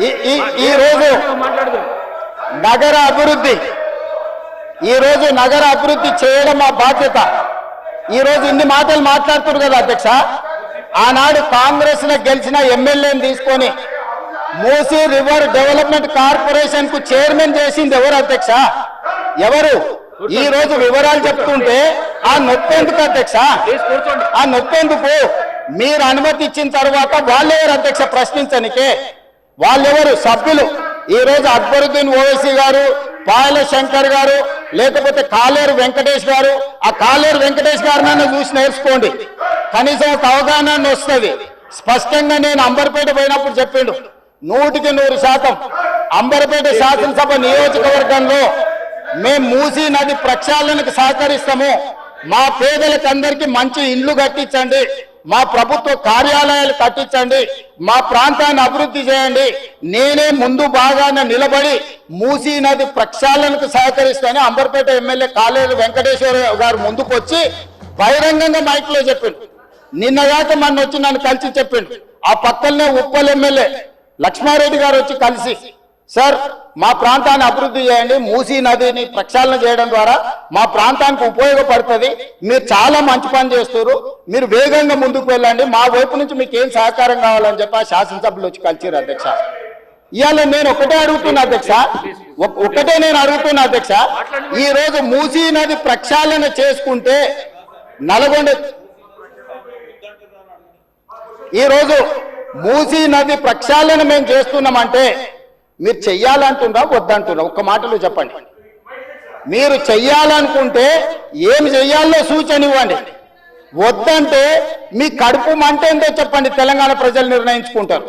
ఈ రోజు నగర అభివృద్ధి చేయడం మా బాధ్యత. ఈ రోజు ఇన్ని మాటలు మాట్లాడుతున్నారు కదా అధ్యక్ష. ఆనాడు కాంగ్రెస్ లో గెలిచిన ఎమ్మెల్యేని తీసుకొని మూసీ రివర్ డెవలప్మెంట్ కార్పొరేషన్ కు చైర్మన్ చేసింది ఎవరు అధ్యక్ష? ఎవరు? ఈ రోజు వివరాలు చెప్తుంటే ఆ నొప్పెందుకు అధ్యక్ష? ఆ నొప్పెందుకు? మీరు అనుమతి ఇచ్చిన తర్వాత వాళ్ళెవరు అధ్యక్ష ప్రశ్నించనికే? వాళ్ళెవరు సభ్యులు? ఈ రోజు అక్బరుద్దీన్ ఓవైసీ గారు, పాయల శంకర్ గారు, లేకపోతే కాలేరు వెంకటేష్ గారు. ఆ కాలేరు వెంకటేష్ గారినైనా చూసి నేర్చుకోండి, కనీసం ఒక అవగాహన వస్తుంది. స్పష్టంగా నేను అంబర్పేట పోయినప్పుడు చెప్పిండు, 100% అంబర్పేట శాసనసభ నియోజకవర్గంలో మేము మూసీ నది ప్రక్షాళనకు సహకరిస్తాము. మా పేదలకు అందరికీ మంచి ఇండ్లు కట్టించండి, మా ప్రభుత్వ కార్యాలయాలు కట్టించండి, మా ప్రాంతాన్ని అభివృద్ధి చేయండి, నేనే ముందు బాగానే నిలబడి మూసీ నది ప్రక్షాళనకు సహకరిస్తానని అంబర్పేట ఎమ్మెల్యే కాలేరు వెంకటేశ్వర గారు ముందుకు వచ్చి బహిరంగంగా మైక్లో చెప్పిండు. నిన్నగాక మొన్న వచ్చి నన్ను కలిసి చెప్పిండు. ఆ పక్కనే ఉప్పల్ ఎమ్మెల్యే లక్ష్మారెడ్డి గారు వచ్చి కలిసి, సార్ మా ప్రాంతాన్ని అభివృద్ధి చేయండి, మూసీ నదిని ప్రక్షాళన చేయడం ద్వారా మా ప్రాంతానికి ఉపయోగపడుతుంది, మీరు చాలా మంచి పని చేస్తారు, మీరు వేగంగా ముందుకు వెళ్ళండి, మా వైపు నుంచి మీకు ఏం సహకారం కావాలని చెప్పి ఆ శాసనసభ్యులు వచ్చి కలిసిరు అధ్యక్ష. ఇవాళ నేను ఒకటే అడుగుతున్నా అధ్యక్ష, ఈ రోజు మూసీ నది ప్రక్షాళన చేసుకుంటే ఈ రోజు మూసీ నది ప్రక్షాళన మేము చేస్తున్నామంటే మీరు చెయ్యాలంటున్నా వద్దంటున్నా? ఒక్క మాటలో చెప్పండి. మీరు చెయ్యాలనుకుంటే ఏం చెయ్యాలో సూచన ఇవ్వండి, వద్దంటే మీ కడుపు మంట ఏందో చెప్పండి, తెలంగాణ ప్రజలు నిర్ణయించుకుంటారు.